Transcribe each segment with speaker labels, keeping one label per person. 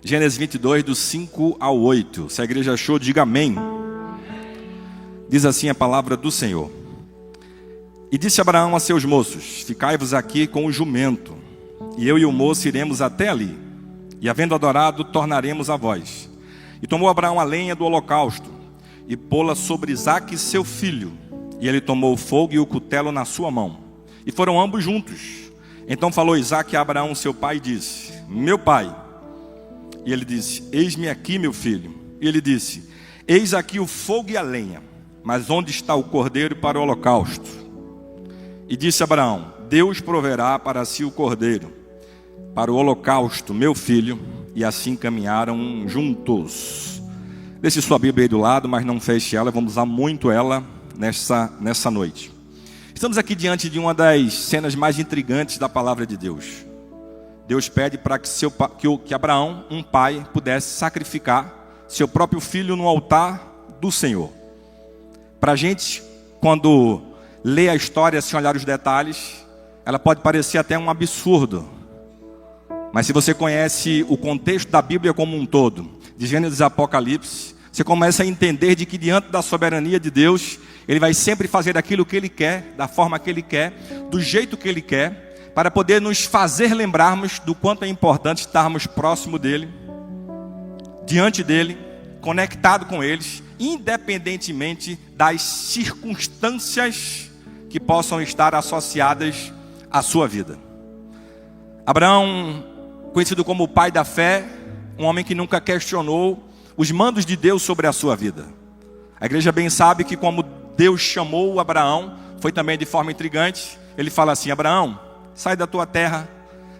Speaker 1: Gênesis 22, do 5 ao 8. Se a igreja achou, diga amém. Diz assim a palavra do Senhor. E disse Abraão a seus moços: ficai-vos aqui com o jumento, e eu e o moço iremos até ali, e havendo adorado, tornaremos a vós. E tomou Abraão a lenha do holocausto, e pô-la sobre Isaque seu filho. E ele tomou o fogo e o cutelo na sua mão, e foram ambos juntos. Então falou Isaque a Abraão seu pai e disse: meu pai. E ele disse: eis-me aqui, meu filho. E ele disse: eis aqui o fogo e a lenha, mas onde está o cordeiro para o holocausto? E disse Abraão: Deus proverá para si o cordeiro para o holocausto, meu filho. E assim caminharam juntos. Deixe sua Bíblia aí do lado, mas não feche ela. Vamos usar muito ela nessa noite. Estamos aqui diante de uma das cenas mais intrigantes da palavra de Deus. Deus pede para que Abraão, um pai, pudesse sacrificar seu próprio filho no altar do Senhor. Para a gente, quando lê a história sem olhar os detalhes, ela pode parecer até um absurdo. Mas se você conhece o contexto da Bíblia como um todo, de Gênesis e Apocalipse, você começa a entender de que diante da soberania de Deus, Ele vai sempre fazer aquilo que Ele quer, da forma que Ele quer, do jeito que Ele quer, para poder nos fazer lembrarmos do quanto é importante estarmos próximo dEle, diante dEle, conectado com eles, independentemente das circunstâncias que possam estar associadas à sua vida. Abraão, conhecido como o pai da fé, um homem que nunca questionou os mandos de Deus sobre a sua vida. A igreja bem sabe que como Deus chamou Abraão, foi também de forma intrigante. Ele fala assim: Abraão, sai da tua terra,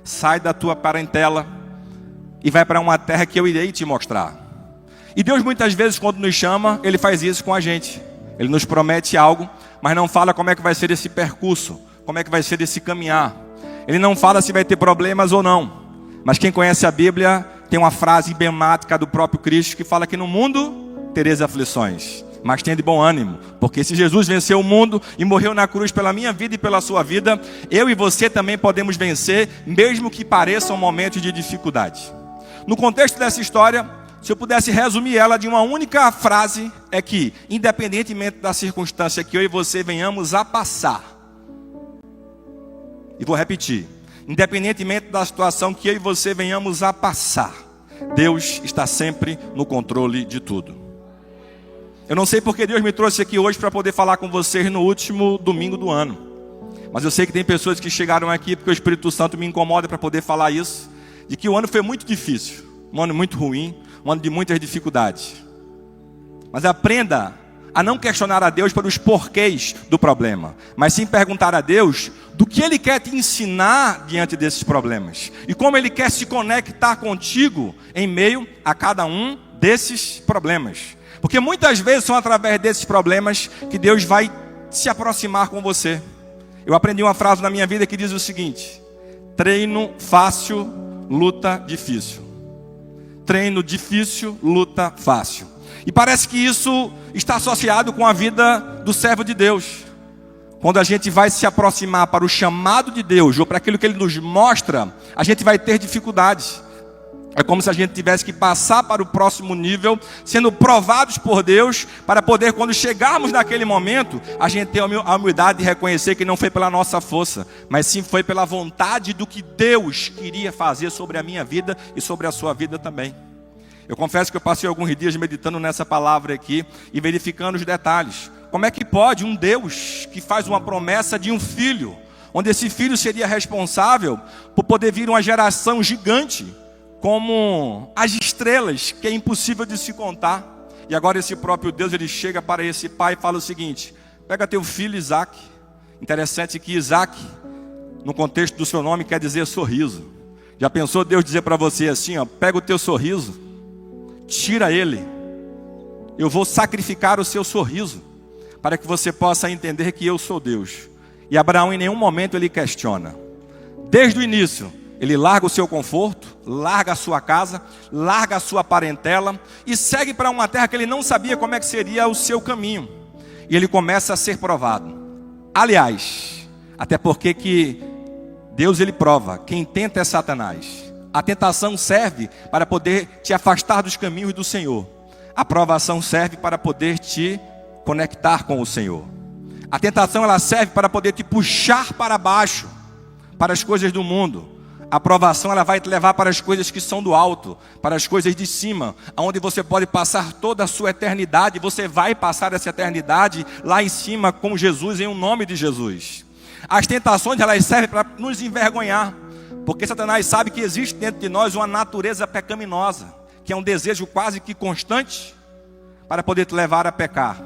Speaker 1: sai da tua parentela e vai para uma terra que eu irei te mostrar. E Deus muitas vezes quando nos chama, Ele faz isso com a gente. Ele nos promete algo, mas não fala como é que vai ser esse percurso, como é que vai ser esse caminhar. Ele não fala se vai ter problemas ou não. Mas quem conhece a Bíblia tem uma frase emblemática do próprio Cristo que fala que no mundo tereis aflições, mas tenha de bom ânimo, porque se Jesus venceu o mundo e morreu na cruz pela minha vida e pela sua vida, eu e você também podemos vencer, mesmo que pareçam momentos de dificuldade. No contexto dessa história, se eu pudesse resumir ela de uma única frase, é que, independentemente da circunstância que eu e você venhamos a passar, e vou repetir, independentemente da situação que eu e você venhamos a passar, Deus está sempre no controle de tudo. Eu não sei porque Deus me trouxe aqui hoje para poder falar com vocês no último domingo do ano. Mas eu sei que tem pessoas que chegaram aqui porque o Espírito Santo me incomoda para poder falar isso. De que o ano foi muito difícil, um ano muito ruim, um ano de muitas dificuldades. Mas aprenda a não questionar a Deus pelos porquês do problema, mas sim perguntar a Deus do que Ele quer te ensinar diante desses problemas. E como Ele quer se conectar contigo em meio a cada um desses problemas. Porque muitas vezes são através desses problemas que Deus vai se aproximar com você. Eu aprendi uma frase na minha vida que diz o seguinte: treino fácil, luta difícil. Treino difícil, luta fácil. E parece que isso está associado com a vida do servo de Deus. Quando a gente vai se aproximar para o chamado de Deus, ou para aquilo que Ele nos mostra, a gente vai ter dificuldades. É como se a gente tivesse que passar para o próximo nível, sendo provados por Deus, para poder, quando chegarmos naquele momento, a gente ter a humildade de reconhecer que não foi pela nossa força, mas sim foi pela vontade do que Deus queria fazer sobre a minha vida e sobre a sua vida também. Eu confesso que eu passei alguns dias meditando nessa palavra aqui e verificando os detalhes. Como é que pode um Deus que faz uma promessa de um filho, onde esse filho seria responsável por poder vir uma geração gigante, como as estrelas, que é impossível de se contar. E agora esse próprio Deus, ele chega para esse pai e fala o seguinte: pega teu filho Isaque. Interessante que Isaque, no contexto do seu nome, quer dizer sorriso. Já pensou Deus dizer para você assim, ó, pega o teu sorriso, tira ele, eu vou sacrificar o seu sorriso, para que você possa entender que eu sou Deus. E Abraão em nenhum momento ele questiona. Desde o início, ele larga o seu conforto, larga a sua casa, larga a sua parentela e segue para uma terra que ele não sabia como é que seria o seu caminho. E ele começa a ser provado. Aliás, até porque que Deus ele prova, quem tenta é Satanás. A tentação serve para poder te afastar dos caminhos do Senhor. A provação serve para poder te conectar com o Senhor. A tentação ela serve para poder te puxar para baixo, para as coisas do mundo. A provação ela vai te levar para as coisas que são do alto, para as coisas de cima, onde você pode passar toda a sua eternidade. Você vai passar essa eternidade lá em cima com Jesus, em nome de Jesus. As tentações elas servem para nos envergonhar, porque Satanás sabe que existe dentro de nós uma natureza pecaminosa, que é um desejo quase que constante para poder te levar a pecar.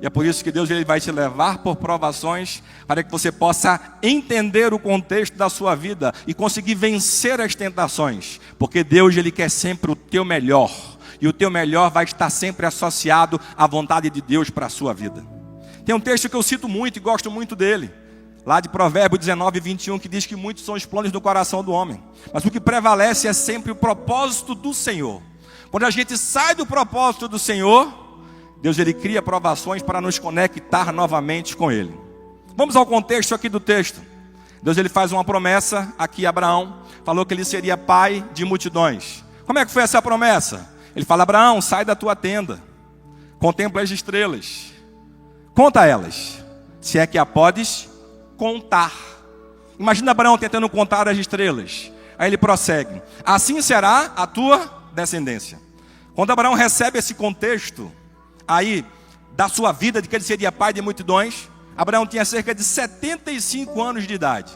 Speaker 1: E é por isso que Deus ele vai te levar por provações, para que você possa entender o contexto da sua vida e conseguir vencer as tentações. Porque Deus ele quer sempre o teu melhor, e o teu melhor vai estar sempre associado à vontade de Deus para a sua vida. Tem um texto que eu cito muito e gosto muito dele, lá de Provérbios 19, 21, que diz que muitos são os planos do coração do homem, mas o que prevalece é sempre o propósito do Senhor. Quando a gente sai do propósito do Senhor, Deus ele cria provações para nos conectar novamente com Ele. Vamos ao contexto aqui do texto. Deus ele faz uma promessa aqui a Abraão. Falou que ele seria pai de multidões. Como é que foi essa promessa? Ele fala: Abraão, sai da tua tenda, contempla as estrelas, conta elas, se é que a podes contar. Imagina Abraão tentando contar as estrelas. Aí ele prossegue: assim será a tua descendência. Quando Abraão recebe esse contexto aí da sua vida, de que ele seria pai de multidões, Abraão tinha cerca de 75 anos de idade.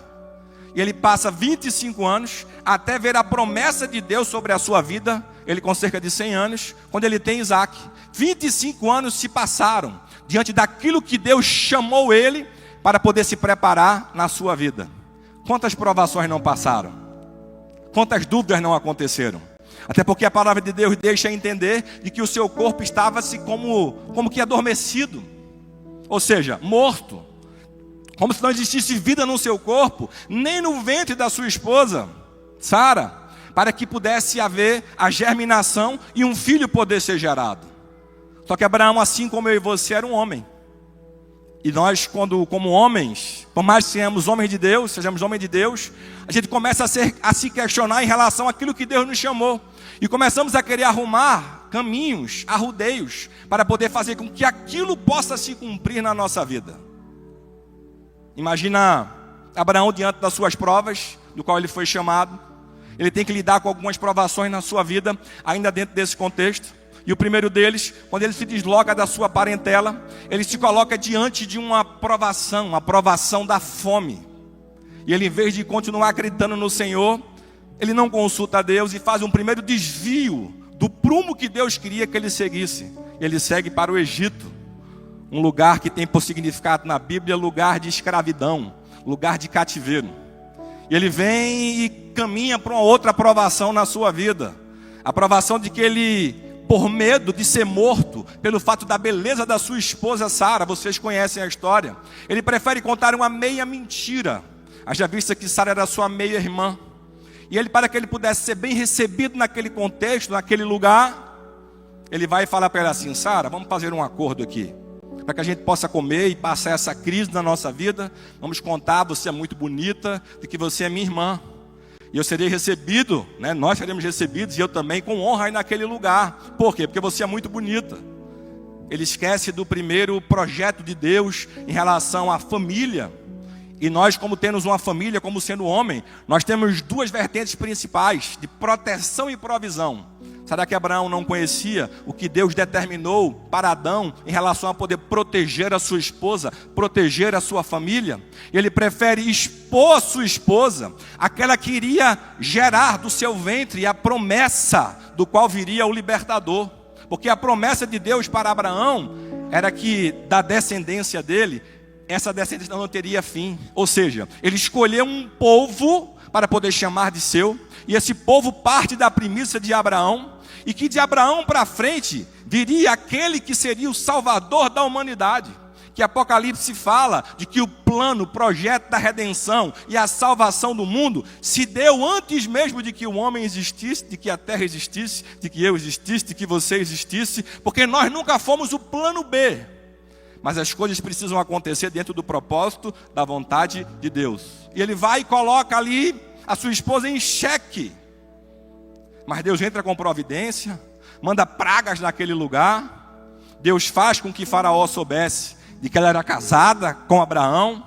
Speaker 1: E ele passa 25 anos até ver a promessa de Deus sobre a sua vida. Ele com cerca de 100 anos, quando ele tem Isaac. 25 anos se passaram diante daquilo que Deus chamou ele para poder se preparar na sua vida. Quantas provações não passaram? Quantas dúvidas não aconteceram? Até porque a palavra de Deus deixa entender de que o seu corpo estava-se como que adormecido, ou seja, morto, como se não existisse vida no seu corpo, nem no ventre da sua esposa, Sara, para que pudesse haver a germinação e um filho poder ser gerado. Só que Abraão, assim como eu e você, era um homem. E nós, como homens, por mais que sejamos homens de Deus, a gente começa a se questionar em relação àquilo que Deus nos chamou. E começamos a querer arrumar caminhos, arrudeios, para poder fazer com que aquilo possa se cumprir na nossa vida. Imagina Abraão diante das suas provas, do qual ele foi chamado. Ele tem que lidar com algumas provações na sua vida, ainda dentro desse contexto. E o primeiro deles, quando ele se desloca da sua parentela, ele se coloca diante de uma provação da fome. E ele, em vez de continuar acreditando no Senhor, ele não consulta a Deus e faz um primeiro desvio do prumo que Deus queria que ele seguisse. Ele segue para o Egito, um lugar que tem por significado na Bíblia lugar de escravidão, lugar de cativeiro. E ele vem e caminha para uma outra provação na sua vida. A provação de que ele, por medo de ser morto, pelo fato da beleza da sua esposa Sara, vocês conhecem a história, ele prefere contar uma meia mentira. Haja vista que Sara era sua meia-irmã. E ele, para que ele pudesse ser bem recebido naquele contexto, naquele lugar, ele vai falar para ela assim: Sara, vamos fazer um acordo aqui, para que a gente possa comer e passar essa crise na nossa vida. Vamos contar, você é muito bonita, de que você é minha irmã. E eu serei recebido, nós seremos recebidos, e eu também, com honra aí naquele lugar. Por quê? Porque você é muito bonita. Ele esquece do primeiro projeto de Deus em relação à família. E nós, como temos uma família, como sendo homem, nós temos duas vertentes principais, de proteção e provisão. Será que Abraão não conhecia o que Deus determinou para Adão em relação a poder proteger a sua esposa, proteger a sua família? Ele prefere expor a sua esposa, aquela que iria gerar do seu ventre a promessa do qual viria o libertador. Porque a promessa de Deus para Abraão era que da descendência dele, essa descendência não teria fim. Ou seja, ele escolheu um povo para poder chamar de seu, e esse povo parte da premissa de Abraão, e que de Abraão para frente viria aquele que seria o salvador da humanidade. Que Apocalipse fala de que o plano, o projeto da redenção e a salvação do mundo se deu antes mesmo de que o homem existisse, de que a terra existisse, de que eu existisse, de que você existisse, porque nós nunca fomos o plano B. Mas as coisas precisam acontecer dentro do propósito da vontade de Deus. E ele vai e coloca ali a sua esposa em xeque. Mas Deus entra com providência, manda pragas naquele lugar. Deus faz com que Faraó soubesse de que ela era casada com Abraão.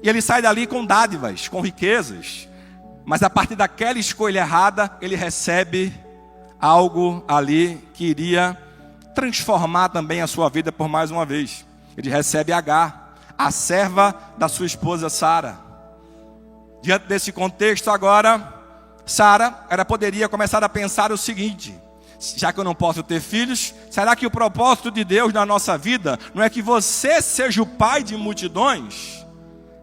Speaker 1: E ele sai dali com dádivas, com riquezas. Mas a partir daquela escolha errada, ele recebe algo ali que iria transformar também a sua vida por mais uma vez. Ele recebe Agar, a serva da sua esposa Sara. Diante desse contexto agora, Sara, ela poderia começar a pensar o seguinte: já que eu não posso ter filhos, será que o propósito de Deus na nossa vida não é que você seja o pai de multidões?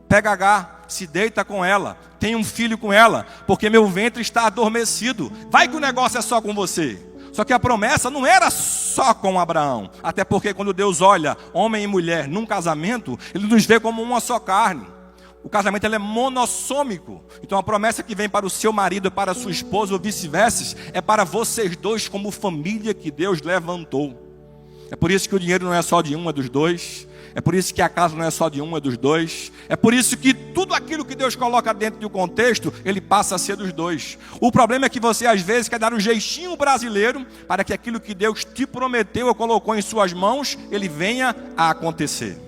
Speaker 1: Pega Agar, se deita com ela, tem um filho com ela, porque meu ventre está adormecido. Vai que o negócio é só com você. Só que a promessa não era só com Abraão. Até porque quando Deus olha homem e mulher num casamento, Ele nos vê como uma só carne. O casamento ele é monossômico. Então a promessa que vem para o seu marido, para a sua esposa ou vice-versa, é para vocês dois como família que Deus levantou. É por isso que o dinheiro não é só de um, é dos dois. É por isso que a casa não é só de um, é dos dois. É por isso que tudo aquilo que Deus coloca dentro do contexto, ele passa a ser dos dois. O problema é que você às vezes quer dar um jeitinho brasileiro para que aquilo que Deus te prometeu ou colocou em suas mãos, ele venha a acontecer.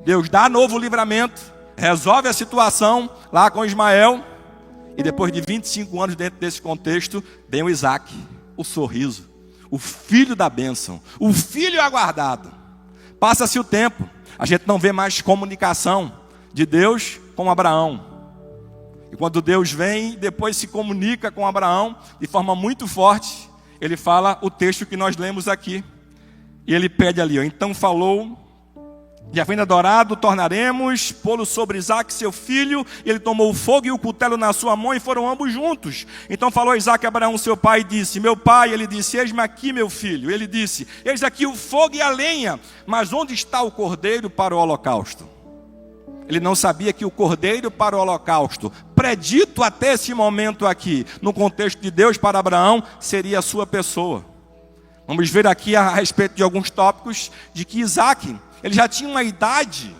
Speaker 1: Deus dá novo livramento, resolve a situação lá com Ismael. E depois de 25 anos dentro desse contexto, vem o Isaac, o sorriso, o filho da bênção, o filho aguardado. Passa-se o tempo, a gente não vê mais comunicação de Deus com Abraão. E quando Deus vem, depois se comunica com Abraão de forma muito forte, ele fala o texto que nós lemos aqui. E ele pede ali, ó, então falou: de havendo adorado, tornaremos, pô-lo sobre Isaque, seu filho. E ele tomou o fogo e o cutelo na sua mão, e foram ambos juntos. Então falou Isaque a Abraão, seu pai, e disse: meu pai. Ele disse: eis-me aqui, meu filho. Ele disse: eis aqui o fogo e a lenha, mas onde está o cordeiro para o holocausto? Ele não sabia que o cordeiro para o holocausto, predito até esse momento aqui, no contexto de Deus para Abraão, seria a sua pessoa. Vamos ver aqui a respeito de alguns tópicos de que Isaque, ele já tinha uma idade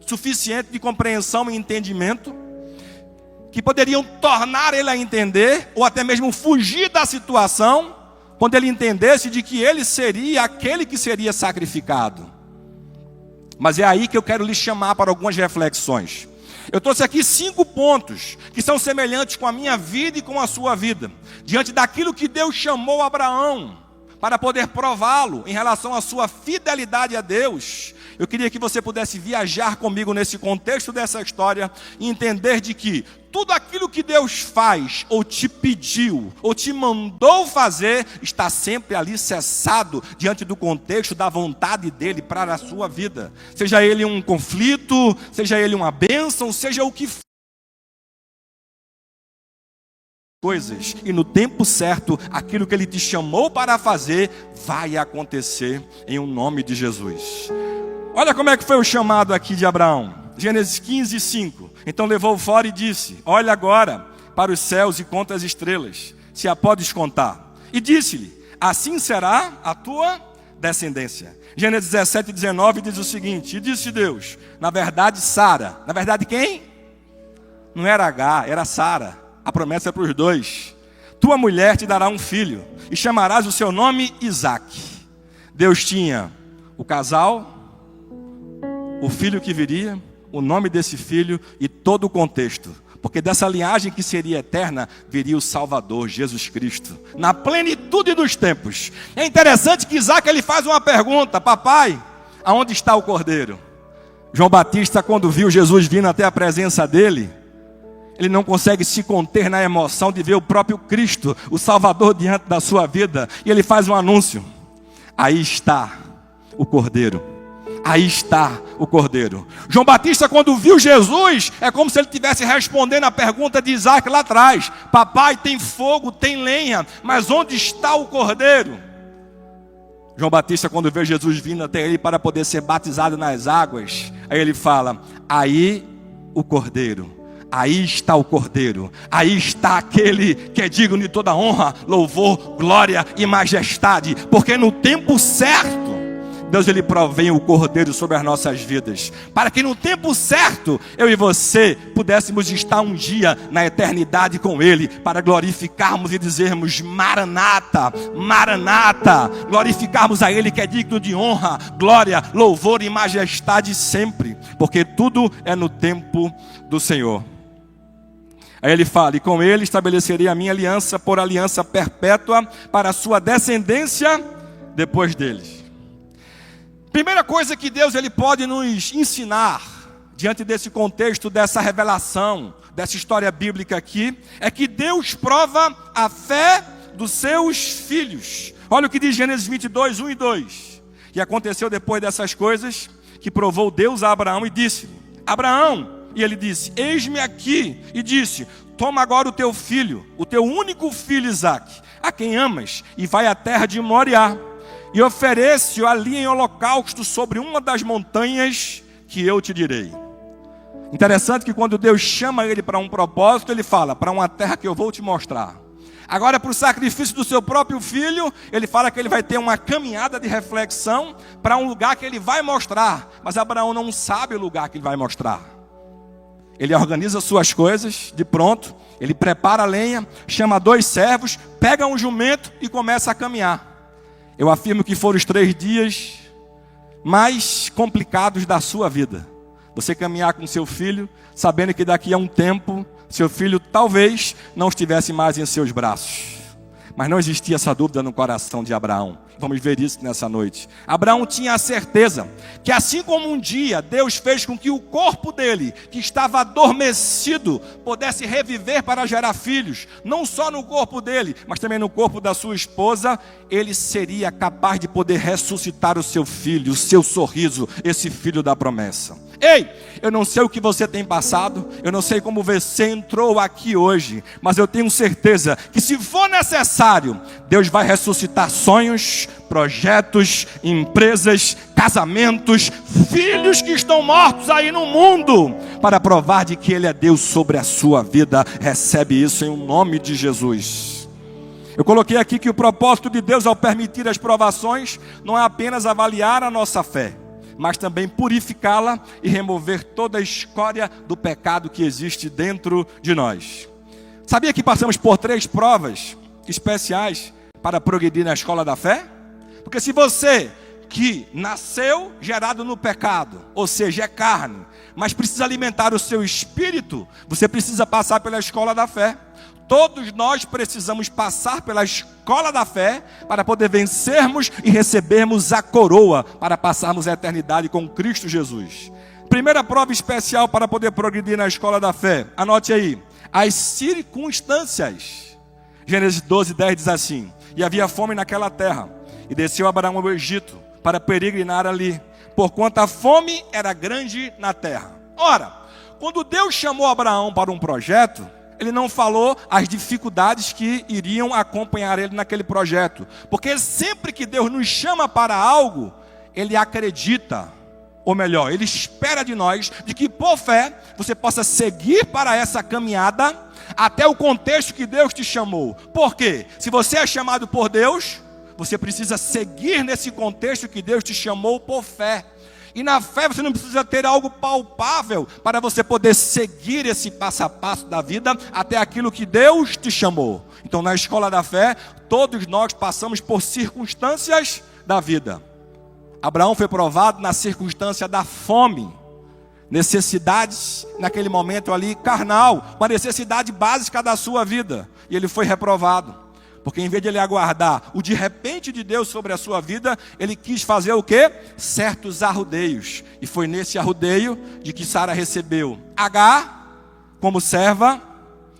Speaker 1: suficiente de compreensão e entendimento, que poderiam tornar ele a entender, ou até mesmo fugir da situação, quando ele entendesse de que ele seria aquele que seria sacrificado. Mas é aí que eu quero lhe chamar para algumas reflexões. Eu trouxe aqui 5 pontos que são semelhantes com a minha vida e com a sua vida, diante daquilo que Deus chamou Abraão, para poder prová-lo em relação à sua fidelidade a Deus. Eu queria que você pudesse viajar comigo nesse contexto dessa história e entender de que tudo aquilo que Deus faz, ou te pediu, ou te mandou fazer, está sempre alicerçado diante do contexto da vontade dele para a sua vida. Seja ele um conflito, seja ele uma bênção, seja o que for. Coisas, e no tempo certo, aquilo que ele te chamou para fazer, vai acontecer em um nome de Jesus. Olha como é que foi o chamado aqui de Abraão. Gênesis 15, 5. Então levou fora e disse: olha agora para os céus e conta as estrelas, se a podes contar. E disse-lhe: assim será a tua descendência. Gênesis 17, 19 diz o seguinte: e disse Deus, na verdade Sara. Na verdade quem? Não era Agar, era Sara. A promessa é para os dois. Tua mulher te dará um filho, e chamarás o seu nome Isaque. Deus tinha o casal, o filho que viria, o nome desse filho e todo o contexto. Porque dessa linhagem que seria eterna, viria o Salvador, Jesus Cristo, na plenitude dos tempos. É interessante que Isaque ele faz uma pergunta: papai, aonde está o cordeiro? João Batista, quando viu Jesus vindo até a presença dele, ele não consegue se conter na emoção de ver o próprio Cristo, o Salvador, diante da sua vida. E ele faz um anúncio: aí está o cordeiro. Aí está o cordeiro. João Batista, quando viu Jesus, é como se ele estivesse respondendo a pergunta de Isaque lá atrás: papai, tem fogo, tem lenha, mas onde está o cordeiro? João Batista, quando vê Jesus vindo até ele para poder ser batizado nas águas, aí ele fala: aí o cordeiro. Aí está o cordeiro, aí está aquele que é digno de toda honra, louvor, glória e majestade, porque no tempo certo, Deus ele provém o cordeiro sobre as nossas vidas, para que no tempo certo, eu e você pudéssemos estar um dia na eternidade com ele, para glorificarmos e dizermos Maranata, Maranata, glorificarmos a ele que é digno de honra, glória, louvor e majestade sempre, porque tudo é no tempo do Senhor. Aí ele fala, e com ele estabelecerei a minha aliança por aliança perpétua para a sua descendência depois deles. Primeira coisa que Deus ele pode nos ensinar, diante desse contexto, dessa revelação, dessa história bíblica aqui, é que Deus prova a fé dos seus filhos. Olha o que diz Gênesis 22, 1 e 2. E aconteceu depois dessas coisas, que provou Deus a Abraão e disse, Abraão, e ele disse, eis-me aqui, e disse, toma agora o teu filho, o teu único filho Isaque, a quem amas, e vai à terra de Moriá, e oferece-o ali em holocausto sobre uma das montanhas que eu te direi. Interessante que quando Deus chama ele para um propósito, ele fala, para uma terra que eu vou te mostrar. Agora, para o sacrifício do seu próprio filho, ele fala que ele vai ter uma caminhada de reflexão para um lugar que ele vai mostrar, mas Abraão não sabe o lugar que ele vai mostrar. Ele organiza suas coisas, de pronto, ele prepara a lenha, chama 2 servos, pega um jumento e começa a caminhar. Eu afirmo que foram os 3 dias mais complicados da sua vida. Você caminhar com seu filho, sabendo que daqui a um tempo, seu filho talvez não estivesse mais em seus braços. Mas não existia essa dúvida no coração de Abraão. Vamos ver isso nessa noite. Abraão tinha a certeza que assim como um dia Deus fez com que o corpo dele, que estava adormecido, pudesse reviver para gerar filhos, não só no corpo dele, mas também no corpo da sua esposa, ele seria capaz de poder ressuscitar o seu filho, o seu sorriso, esse filho da promessa. Ei, eu não sei o que você tem passado, eu não sei como você entrou aqui hoje, mas eu tenho certeza que se for necessário, Deus vai ressuscitar sonhos, projetos, empresas, casamentos, filhos que estão mortos aí no mundo, para provar de que Ele é Deus sobre a sua vida. Recebe isso em nome de Jesus. Eu coloquei aqui que o propósito de Deus ao permitir as provações não é apenas avaliar a nossa fé, mas também purificá-la e remover toda a escória do pecado que existe dentro de nós. Sabia que passamos por 3 provas especiais para progredir na escola da fé? Porque se você que nasceu gerado no pecado, ou seja, é carne, mas precisa alimentar o seu espírito, você precisa passar pela escola da fé. Todos nós precisamos passar pela escola da fé para poder vencermos e recebermos a coroa, para passarmos a eternidade com Cristo Jesus. Primeira prova especial para poder progredir na escola da fé, anote aí, as circunstâncias. Gênesis 12, 10 diz assim, e havia fome naquela terra, e desceu Abraão ao Egito, para peregrinar ali, porquanto a fome era grande na terra. Ora, quando Deus chamou Abraão para um projeto, Ele não falou as dificuldades que iriam acompanhar ele naquele projeto, porque sempre que Deus nos chama para algo, Ele acredita, ou melhor, Ele espera de nós, de que por fé, você possa seguir para essa caminhada, até o contexto que Deus te chamou. Por quê? Se você é chamado por Deus, você precisa seguir nesse contexto que Deus te chamou por fé. E na fé você não precisa ter algo palpável para você poder seguir esse passo a passo da vida até aquilo que Deus te chamou. Então na escola da fé, todos nós passamos por circunstâncias da vida. Abraão foi provado na circunstância da fome. Necessidades naquele momento ali carnal, uma necessidade básica da sua vida. E ele foi reprovado. Porque em vez de ele aguardar o de repente de Deus sobre a sua vida, ele quis fazer o quê? Certos arrudeios. E foi nesse arrudeio de que Sara recebeu Agar como serva,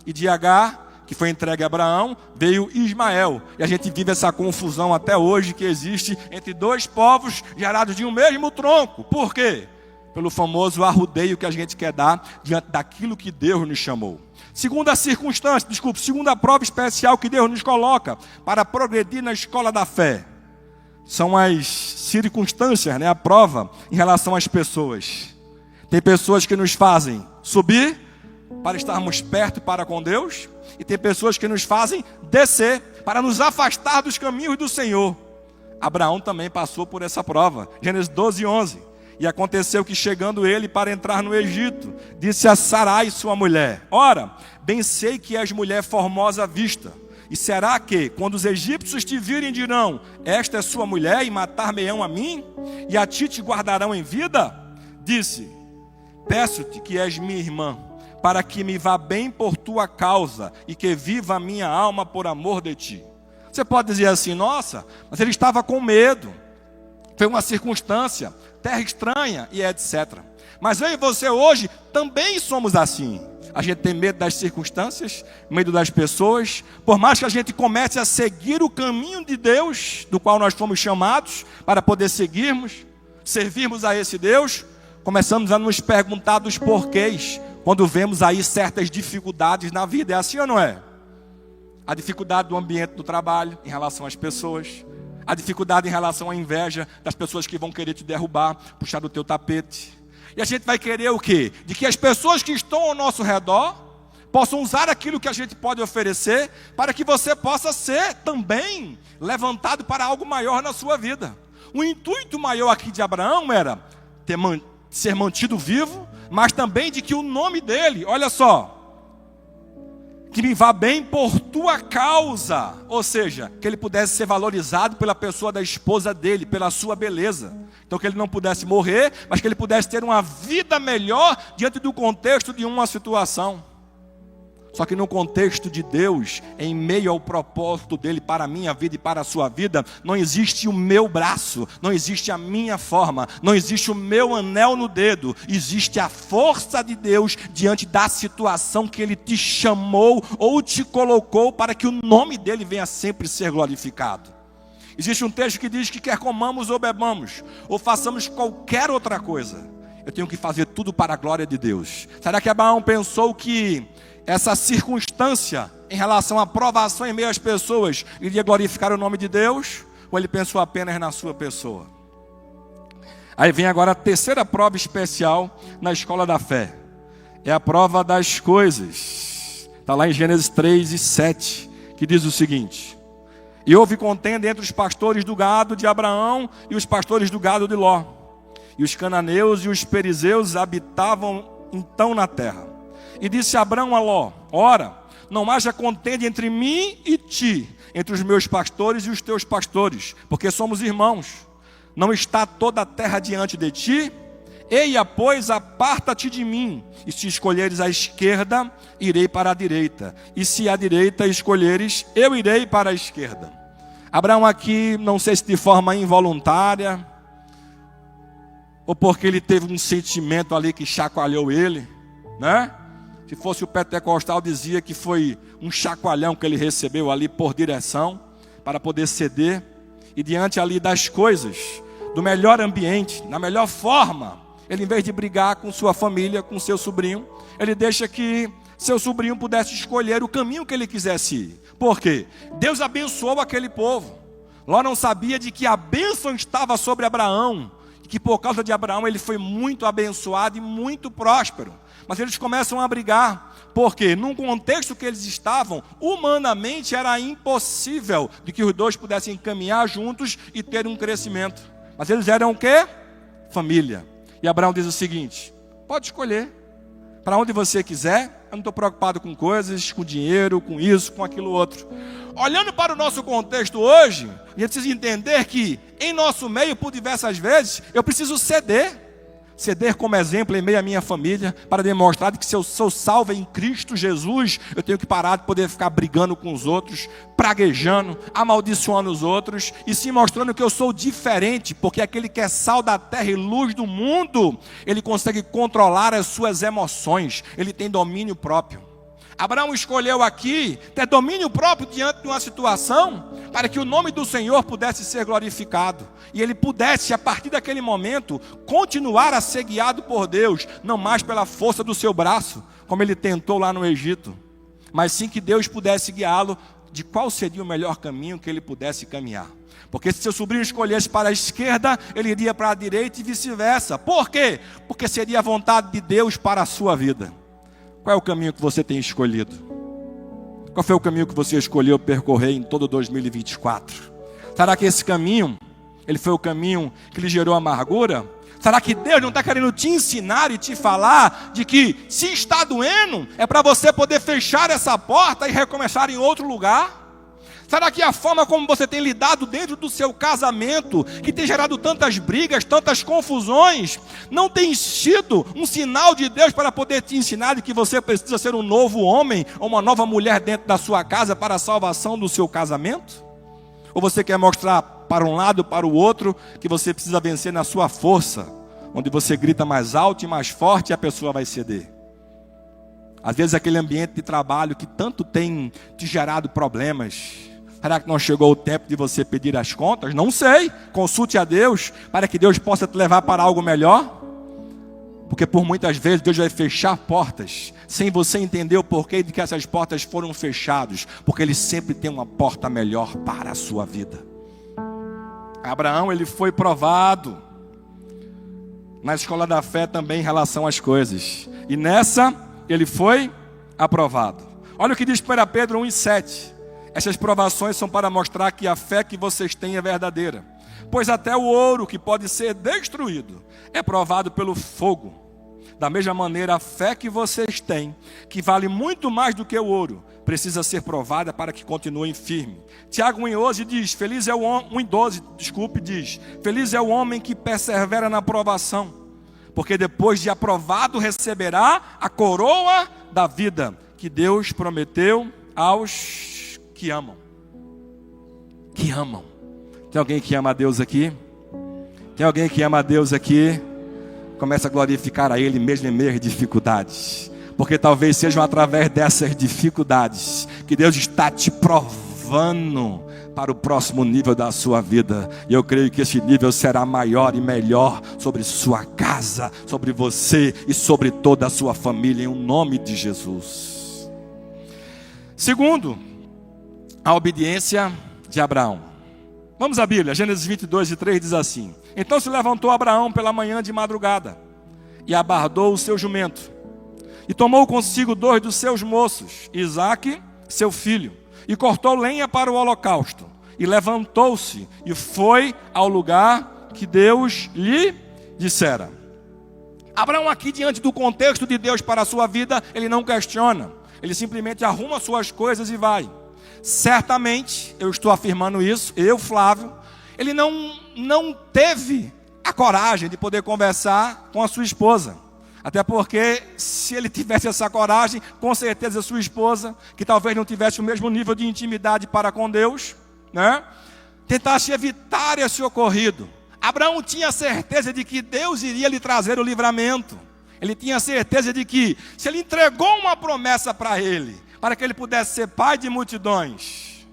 Speaker 1: e de Agar, que foi entregue a Abraão, veio Ismael. E a gente vive essa confusão até hoje que existe entre 2 povos gerados de um mesmo tronco. Por quê? Pelo famoso arrudeio que a gente quer dar diante daquilo que Deus nos chamou. Segunda prova especial que Deus nos coloca para progredir na escola da fé. São as circunstâncias, a prova em relação às pessoas. Tem pessoas que nos fazem subir para estarmos perto para com Deus, e tem pessoas que nos fazem descer para nos afastar dos caminhos do Senhor. Abraão também passou por essa prova. Gênesis 12:11. E aconteceu que, chegando ele para entrar no Egito, disse a Sarai, sua mulher: ora, bem sei que és mulher formosa à vista. E será que, quando os egípcios te virem, dirão: esta é sua mulher, e matar-me-ão a mim? E a ti te guardarão em vida? Disse: peço-te que és minha irmã, para que me vá bem por tua causa, e que viva a minha alma por amor de ti. Você pode dizer assim: nossa, mas ele estava com medo, foi uma circunstância, terra estranha e etc. Mas eu e você hoje também somos assim. A gente tem medo das circunstâncias, medo das pessoas. Por mais que a gente comece a seguir o caminho de Deus, do qual nós fomos chamados para poder servirmos a esse Deus, começamos a nos perguntar dos porquês, quando vemos aí certas dificuldades na vida. É assim ou não é? A dificuldade do ambiente do trabalho em relação às pessoas, a dificuldade em relação à inveja das pessoas que vão querer te derrubar, puxar do teu tapete. E a gente vai querer o quê? De que as pessoas que estão ao nosso redor possam usar aquilo que a gente pode oferecer, para que você possa ser também levantado para algo maior na sua vida. O intuito maior aqui de Abraão era ser mantido vivo, mas também de que o nome dele, olha só, que me vá bem por tua causa, ou seja, que ele pudesse ser valorizado pela pessoa da esposa dele, pela sua beleza. Então que ele não pudesse morrer, mas que ele pudesse ter uma vida melhor diante do contexto de uma situação. Só que no contexto de Deus, em meio ao propósito dele para a minha vida e para a sua vida, não existe o meu braço, não existe a minha forma, não existe o meu anel no dedo, existe a força de Deus diante da situação que ele te chamou ou te colocou, para que o nome dele venha sempre ser glorificado. Existe um texto que diz que quer comamos ou bebamos, ou façamos qualquer outra coisa, eu tenho que fazer tudo para a glória de Deus. Será que Abraão pensou que essa circunstância em relação à provação em meio às pessoas iria glorificar o nome de Deus? Ou ele pensou apenas na sua pessoa? Aí vem agora a terceira prova especial na escola da fé. É a prova das coisas. Está lá em Gênesis 3:7, que diz o seguinte: e houve contenda entre os pastores do gado de Abraão e os pastores do gado de Ló. E os cananeus e os perizeus habitavam então na terra. E disse Abraão a Ló: ora, não haja contenda entre mim e ti, entre os meus pastores e os teus pastores, porque somos irmãos. Não está toda a terra diante de ti? Eia, pois, aparta-te de mim, e se escolheres a esquerda, irei para a direita, e se a direita escolheres, eu irei para a esquerda. Abraão aqui, não sei se de forma involuntária, ou porque ele teve um sentimento ali que chacoalhou ele, né? Se fosse o pentecostal, dizia que foi um chacoalhão que ele recebeu ali por direção, para poder ceder, e diante ali das coisas, do melhor ambiente, na melhor forma, ele, em vez de brigar com sua família, com seu sobrinho, ele deixa que seu sobrinho pudesse escolher o caminho que ele quisesse ir. Por quê? Deus abençoou aquele povo. Ló não sabia de que a bênção estava sobre Abraão, e que por causa de Abraão ele foi muito abençoado e muito próspero. Mas eles começam a brigar, porque num contexto que eles estavam, humanamente era impossível de que os dois pudessem caminhar juntos e ter um crescimento. Mas eles eram o quê? Família. E Abraão diz o seguinte: pode escolher, para onde você quiser, eu não estou preocupado com coisas, com dinheiro, com isso, com aquilo outro. Olhando para o nosso contexto hoje, a gente precisa entender que em nosso meio, por diversas vezes, eu preciso ceder como exemplo em meio à minha família, para demonstrar que se eu sou salvo em Cristo Jesus, eu tenho que parar de poder ficar brigando com os outros, praguejando, amaldiçoando os outros, e sim mostrando que eu sou diferente, porque aquele que é sal da terra e luz do mundo, ele consegue controlar as suas emoções, ele tem domínio próprio. Abraão escolheu aqui ter domínio próprio diante de uma situação, para que o nome do Senhor pudesse ser glorificado, e ele pudesse, a partir daquele momento, continuar a ser guiado por Deus, não mais pela força do seu braço, como ele tentou lá no Egito, mas sim que Deus pudesse guiá-lo de qual seria o melhor caminho que ele pudesse caminhar. Porque se seu sobrinho escolhesse para a esquerda, ele iria para a direita e vice-versa. Por quê? Porque seria a vontade de Deus para a sua vida. Qual é o caminho que você tem escolhido? Qual foi o caminho que você escolheu percorrer em todo 2024? Será que esse caminho Ele foi o caminho que lhe gerou amargura? Será que Deus não está querendo te ensinar e te falar de que se está doendo, é para você poder fechar essa porta e recomeçar em outro lugar? Será que a forma como você tem lidado dentro do seu casamento, que tem gerado tantas brigas, tantas confusões, não tem sido um sinal de Deus para poder te ensinar de que você precisa ser um novo homem ou uma nova mulher dentro da sua casa para a salvação do seu casamento? Ou você quer mostrar para um lado, para o outro, que você precisa vencer na sua força, onde você grita mais alto e mais forte e a pessoa vai ceder? Às vezes aquele ambiente de trabalho que tanto tem te gerado problemas, será que não chegou o tempo de você pedir as contas? Não sei, consulte a Deus, para que Deus possa te levar para algo melhor. Porque por muitas vezes Deus vai fechar portas, sem você entender o porquê de que essas portas foram fechadas, porque Ele sempre tem uma porta melhor para a sua vida. Abraão, ele foi provado na escola da fé também em relação às coisas, e nessa ele foi aprovado. Olha o que diz 1 Pedro 1,7. Essas provações são para mostrar que a fé que vocês têm é verdadeira. Pois até o ouro que pode ser destruído é provado pelo fogo. Da mesma maneira, a fé que vocês têm, que vale muito mais do que o ouro, precisa ser provada para que continuem firme. Tiago 1,11 diz, feliz é o homem que persevera na provação, porque depois de aprovado receberá a coroa da vida que Deus prometeu aos que amam. Que amam. Tem alguém que ama a Deus aqui? Tem alguém que ama a Deus aqui? Começa a glorificar a Ele mesmo em meio às dificuldades. Porque talvez sejam através dessas dificuldades que Deus está te provando para o próximo nível da sua vida. E eu creio que esse nível será maior e melhor sobre sua casa, sobre você e sobre toda a sua família, em nome de Jesus. Segundo, a obediência de Abraão. Vamos à Bíblia, Gênesis 22:3 diz assim: Então se levantou Abraão pela manhã de madrugada, e abardou o seu jumento, e tomou consigo 2 dos seus moços, Isaque, seu filho, e cortou lenha para o holocausto, e levantou-se, e foi ao lugar que Deus lhe dissera. Abraão aqui, diante do contexto de Deus para a sua vida, ele não questiona, ele simplesmente arruma suas coisas e vai. Certamente, eu estou afirmando isso, eu, Flávio, ele não teve a coragem de poder conversar com a sua esposa. Até porque, se ele tivesse essa coragem, com certeza a sua esposa, que talvez não tivesse o mesmo nível de intimidade para com Deus, né, tentasse evitar esse ocorrido. Abraão tinha certeza de que Deus iria lhe trazer o livramento. Ele tinha certeza de que, se ele entregou uma promessa para ele, para que ele pudesse ser pai de multidões,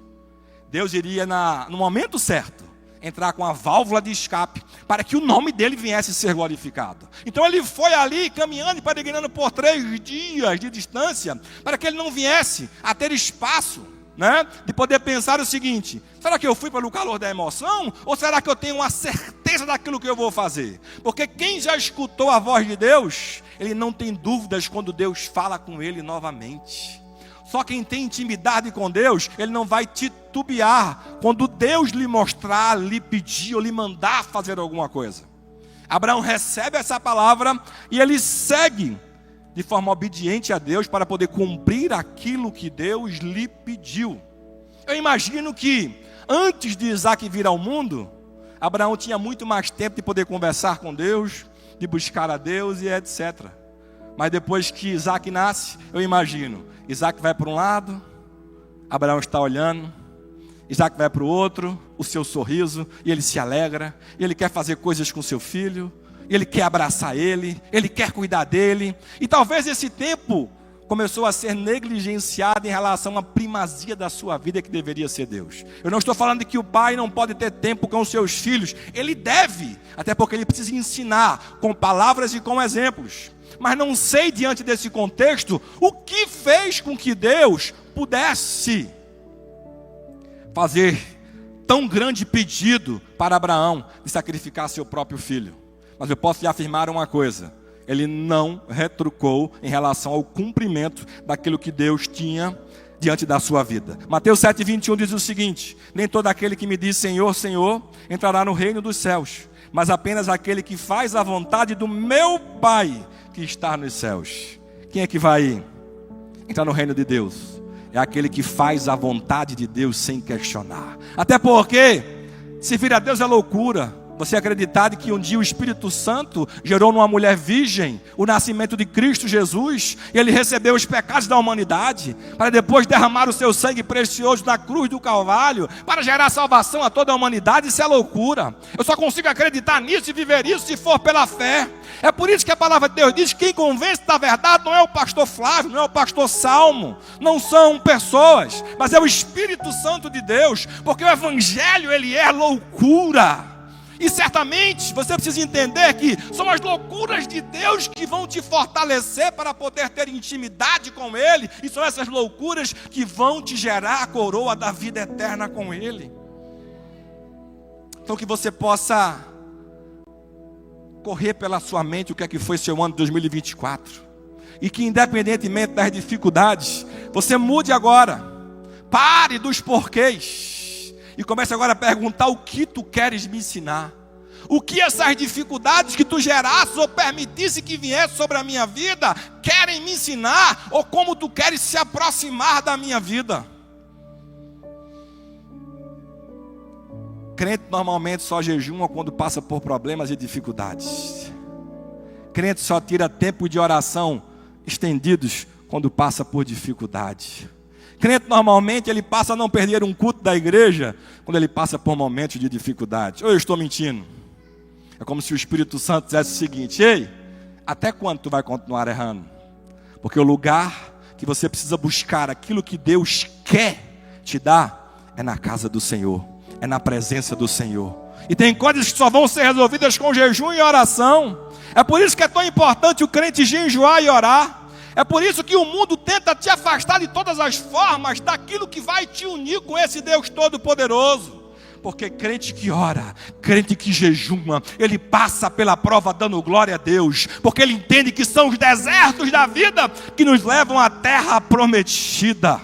Speaker 1: Deus iria no momento certo entrar com a válvula de escape para que o nome dele viesse a ser glorificado. Então ele foi ali caminhando e peregrinando por 3 dias de distância, para que ele não viesse a ter espaço, né, de poder pensar o seguinte: será que eu fui pelo calor da emoção? Ou será que eu tenho uma certeza daquilo que eu vou fazer? Porque quem já escutou a voz de Deus, ele não tem dúvidas quando Deus fala com ele novamente. Só quem tem intimidade com Deus, ele não vai titubear quando Deus lhe mostrar, lhe pedir ou lhe mandar fazer alguma coisa. Abraão recebe essa palavra e ele segue de forma obediente a Deus para poder cumprir aquilo que Deus lhe pediu. Eu imagino que antes de Isaque vir ao mundo, Abraão tinha muito mais tempo de poder conversar com Deus, de buscar a Deus e etc. Mas depois que Isaque nasce, eu imagino, Isaque vai para um lado, Abraão está olhando, Isaque vai para o outro, o seu sorriso, e ele se alegra, e ele quer fazer coisas com seu filho, ele quer abraçar ele quer cuidar dele, e talvez esse tempo começou a ser negligenciado em relação à primazia da sua vida, que deveria ser Deus. Eu não estou falando de que o pai não pode ter tempo com os seus filhos, ele deve, até porque ele precisa ensinar com palavras e com exemplos. Mas não sei, diante desse contexto, o que fez com que Deus pudesse fazer tão grande pedido para Abraão de sacrificar seu próprio filho. Mas eu posso lhe afirmar uma coisa: ele não retrucou em relação ao cumprimento daquilo que Deus tinha diante da sua vida. Mateus 7,21 diz o seguinte: nem todo aquele que me diz Senhor, Senhor, entrará no reino dos céus, mas apenas aquele que faz a vontade do meu Pai que está nos céus. Quem é que vai entrar no reino de Deus? É aquele que faz a vontade de Deus sem questionar. Até porque servir a Deus é loucura. Você acreditar de que um dia o Espírito Santo gerou numa mulher virgem o nascimento de Cristo Jesus, e ele recebeu os pecados da humanidade, para depois derramar o seu sangue precioso na cruz do Calvário, para gerar salvação a toda a humanidade, isso é loucura. Eu só consigo acreditar nisso e viver isso se for pela fé. É por isso que a palavra de Deus diz que quem convence da verdade não é o pastor Flávio, não é o pastor Salmo, não são pessoas, mas é o Espírito Santo de Deus, porque o Evangelho ele é loucura. E certamente você precisa entender que são as loucuras de Deus que vão te fortalecer para poder ter intimidade com Ele. E são essas loucuras que vão te gerar a coroa da vida eterna com Ele. Então que você possa correr pela sua mente o que é que foi seu ano de 2024. E que independentemente das dificuldades, você mude agora. Pare dos porquês. E comece agora a perguntar o que tu queres me ensinar. O que essas dificuldades que tu gerasse ou permitisse que viesse sobre a minha vida querem me ensinar, ou como tu queres se aproximar da minha vida. Crente normalmente só jejuma quando passa por problemas e dificuldades. Crente só tira tempo de oração estendidos quando passa por dificuldade. Crente normalmente ele passa a não perder um culto da igreja quando ele passa por momentos de dificuldade. Ou eu estou mentindo? É como se o Espírito Santo dissesse o seguinte: ei, até quando tu vai continuar errando? Porque o lugar que você precisa buscar aquilo que Deus quer te dar é na casa do Senhor, é na presença do Senhor. E tem coisas que só vão ser resolvidas com jejum e oração. É por isso que é tão importante o crente jejuar e orar. É por isso que o mundo tenta te afastar de todas as formas daquilo que vai te unir com esse Deus Todo-Poderoso. Porque crente que ora, crente que jejuma, ele passa pela prova dando glória a Deus. Porque ele entende que são os desertos da vida que nos levam à terra prometida.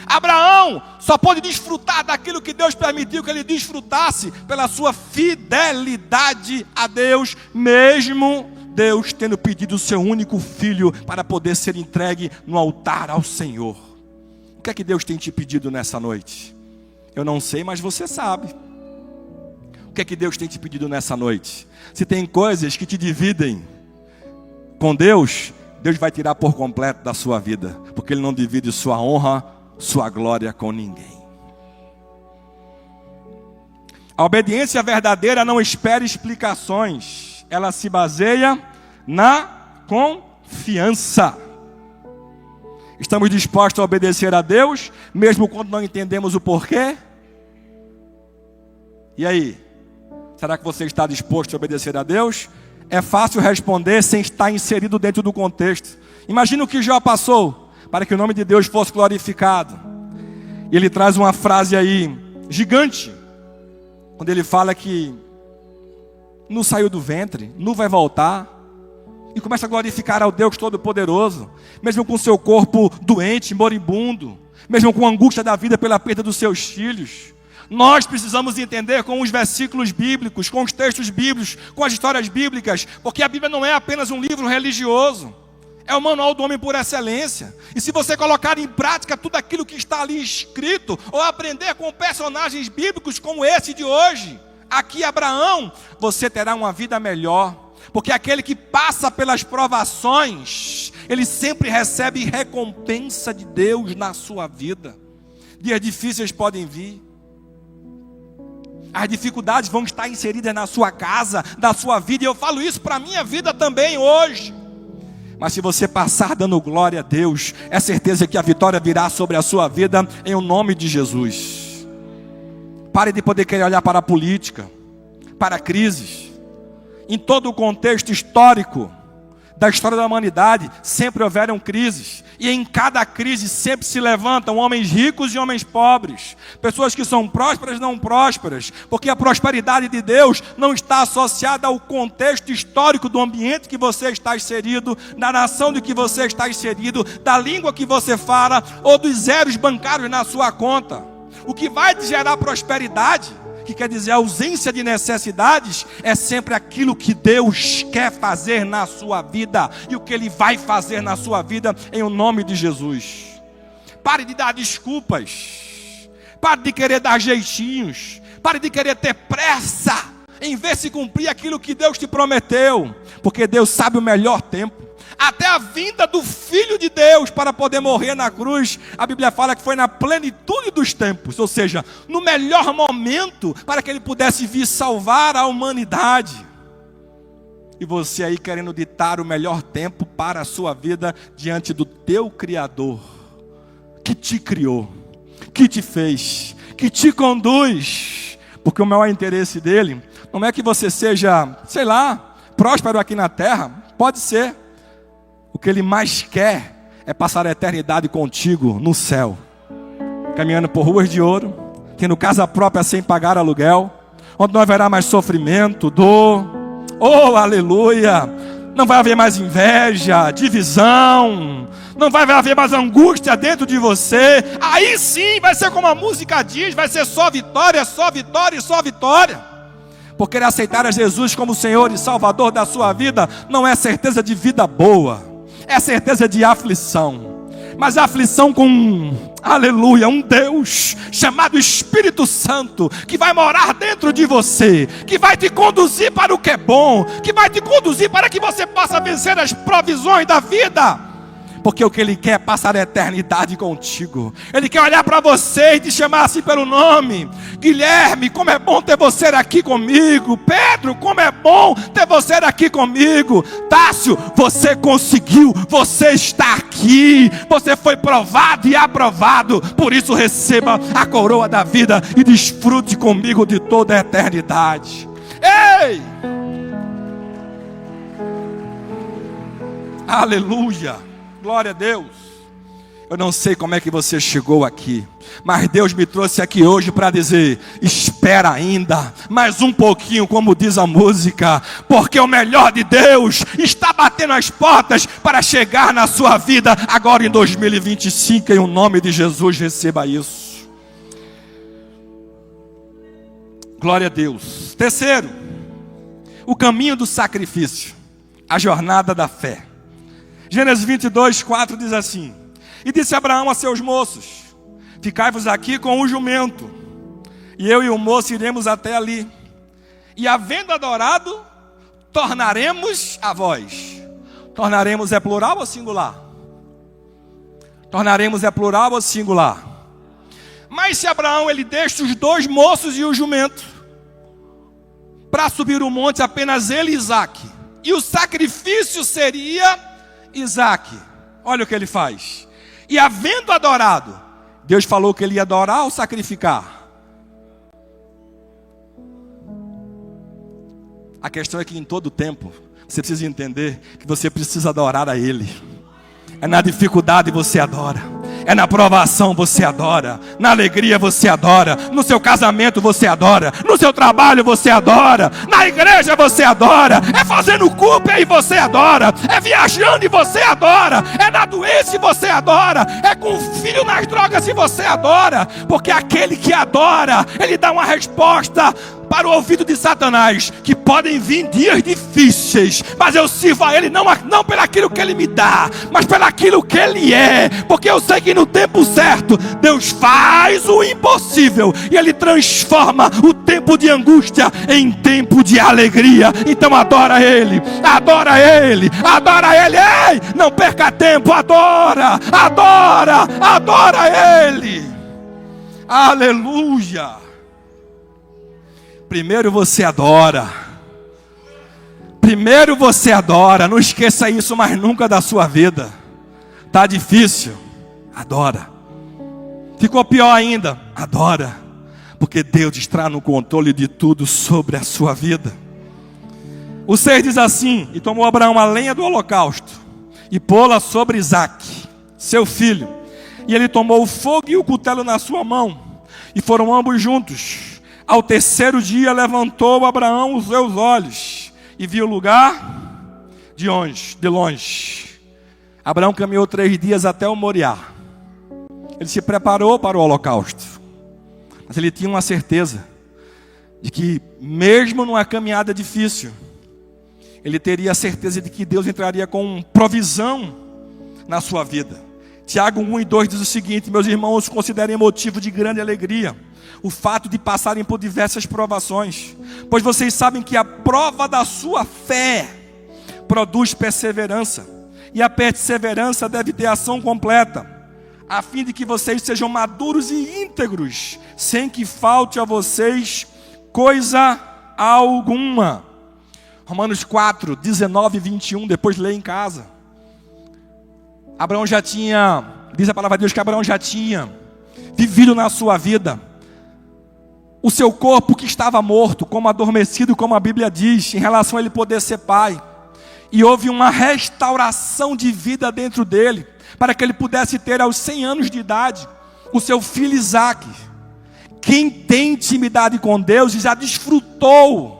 Speaker 1: Abraão só pôde desfrutar daquilo que Deus permitiu que ele desfrutasse pela sua fidelidade a Deus, mesmo Deus tendo pedido o seu único filho para poder ser entregue no altar ao Senhor. O que é que Deus tem te pedido nessa noite? Eu não sei, mas você sabe. O que é que Deus tem te pedido nessa noite? Se tem coisas que te dividem com Deus, Deus vai tirar por completo da sua vida, porque Ele não divide sua honra, sua glória com ninguém. A obediência verdadeira não espera explicações, ela se baseia na confiança. Estamos dispostos a obedecer a Deus, mesmo quando não entendemos o porquê? E aí? Será que você está disposto a obedecer a Deus? É fácil responder sem estar inserido dentro do contexto. Imagina o que Jó passou para que o nome de Deus fosse glorificado. E ele traz uma frase aí gigante, quando ele fala que nu saiu do ventre, nu vai voltar. E começa a glorificar ao Deus Todo-Poderoso, mesmo com seu corpo doente, moribundo, mesmo com a angústia da vida pela perda dos seus filhos. Nós precisamos entender com os versículos bíblicos, com os textos bíblicos, com as histórias bíblicas, porque a Bíblia não é apenas um livro religioso, é o manual do homem por excelência. E se você colocar em prática tudo aquilo que está ali escrito, ou aprender com personagens bíblicos como esse de hoje, aqui Abraão, você terá uma vida melhor. Porque aquele que passa pelas provações, ele sempre recebe recompensa de Deus na sua vida. Dias difíceis podem vir. As dificuldades vão estar inseridas na sua casa, na sua vida. E eu falo isso para a minha vida também hoje. Mas se você passar dando glória a Deus, é certeza que a vitória virá sobre a sua vida em o nome de Jesus. Pare de poder querer olhar para a política, para crises. Em todo o contexto histórico, da história da humanidade, sempre houveram crises. E em cada crise sempre se levantam homens ricos e homens pobres. Pessoas que são prósperas e não prósperas. Porque a prosperidade de Deus não está associada ao contexto histórico do ambiente que você está inserido, da nação de que você está inserido, da língua que você fala, ou dos zeros bancários na sua conta. O que vai te gerar prosperidade, que quer dizer ausência de necessidades, é sempre aquilo que Deus quer fazer na sua vida e o que Ele vai fazer na sua vida em o nome de Jesus. Pare de dar desculpas, pare de querer dar jeitinhos, pare de querer ter pressa em ver se cumprir aquilo que Deus te prometeu, porque Deus sabe o melhor tempo. Até a vinda do Filho de Deus para poder morrer na cruz, a Bíblia fala que foi na plenitude dos tempos, ou seja, no melhor momento para que Ele pudesse vir salvar a humanidade. E você aí querendo ditar o melhor tempo para a sua vida diante do teu Criador, que te criou, que te fez, que te conduz, porque o maior interesse dele não é que você seja, sei lá, próspero aqui na terra, pode ser. O que Ele mais quer é passar a eternidade contigo no céu, caminhando por ruas de ouro, tendo casa própria sem pagar aluguel, onde não haverá mais sofrimento, dor, oh aleluia, não vai haver mais inveja, divisão, não vai haver mais angústia dentro de você. Aí sim vai ser como a música diz, vai ser só vitória, só vitória e só vitória. Porque aceitar a Jesus como Senhor e Salvador da sua vida não é certeza de vida boa, é certeza de aflição, mas a aflição com, aleluia, um Deus chamado Espírito Santo, que vai morar dentro de você, que vai te conduzir para o que é bom, que vai te conduzir para que você possa vencer as provisões da vida. Porque o que Ele quer é passar a eternidade contigo. Ele quer olhar para você e te chamar assim pelo nome. Guilherme, como é bom ter você aqui comigo. Pedro, como é bom ter você aqui comigo. Tássio, você conseguiu, você está aqui. Você foi provado e aprovado. Por isso receba a coroa da vida e desfrute comigo de toda a eternidade. Ei! Aleluia! Glória a Deus. Eu não sei como é que você chegou aqui, mas Deus me trouxe aqui hoje para dizer: espera ainda, mais um pouquinho, como diz a música, porque o melhor de Deus está batendo as portas para chegar na sua vida agora em 2025, em o nome de Jesus, receba isso. Glória a Deus. Terceiro, o caminho do sacrifício, a jornada da fé. Gênesis 22, 4 diz assim: e disse Abraão a seus moços: ficai-vos aqui com o jumento, e eu e o moço iremos até ali, e havendo adorado, tornaremos a vós. Tornaremos é plural ou singular? Tornaremos é plural ou singular? Mas se Abraão ele deixa os dois moços e o jumento, para subir o monte apenas ele e Isaque, e o sacrifício seria Isaque, olha o que ele faz. E havendo adorado, Deus falou que ele ia adorar ou sacrificar? A questão é que em todo tempo você precisa entender que você precisa adorar a Ele. É na dificuldade você adora, é na provação você adora, na alegria você adora, no seu casamento você adora, no seu trabalho você adora, na igreja você adora, é fazendo culpa e você adora, é viajando e você adora, é na doença e você adora, é com o filho nas drogas e você adora, porque aquele que adora, ele dá uma resposta para o ouvido de Satanás, que podem vir dias difíceis, mas eu sirvo a Ele não pelaquilo que Ele me dá, mas pelaquilo que Ele é, porque eu sei que no tempo certo, Deus faz o impossível, e Ele transforma o tempo de angústia em tempo de alegria. Então adora Ele, adora Ele, adora Ele, ei, não perca tempo, adora, adora, adora Ele, aleluia. Primeiro você adora. Primeiro você adora. Não esqueça isso mais nunca da sua vida. Tá difícil? Adora. Ficou pior ainda? Adora. Porque Deus está no controle de tudo sobre a sua vida. O 6 diz assim: e tomou Abraão a lenha do holocausto, e pô-la sobre Isaque, seu filho. E ele tomou o fogo e o cutelo na sua mão, e foram ambos juntos. Ao terceiro dia levantou Abraão os seus olhos, e viu o lugar de longe. Abraão caminhou 3 dias até o Moriá. Ele se preparou para o holocausto, mas ele tinha uma certeza de que mesmo numa caminhada difícil, ele teria a certeza de que Deus entraria com provisão na sua vida. Tiago 1 e 2 diz o seguinte: meus irmãos, considerem motivo de grande alegria o fato de passarem por diversas provações, pois vocês sabem que a prova da sua fé produz perseverança, e a perseverança deve ter ação completa, a fim de que vocês sejam maduros e íntegros, sem que falte a vocês coisa alguma. Romanos 4, 19 e 21, depois lê em casa. Abraão já tinha, diz a palavra de Deus que Abraão já tinha vivido na sua vida o seu corpo que estava morto, como adormecido, como a Bíblia diz, em relação a ele poder ser pai. E houve uma restauração de vida dentro dele, para que ele pudesse ter aos 100 anos de idade o seu filho Isaque. Quem tem intimidade com Deus e já desfrutou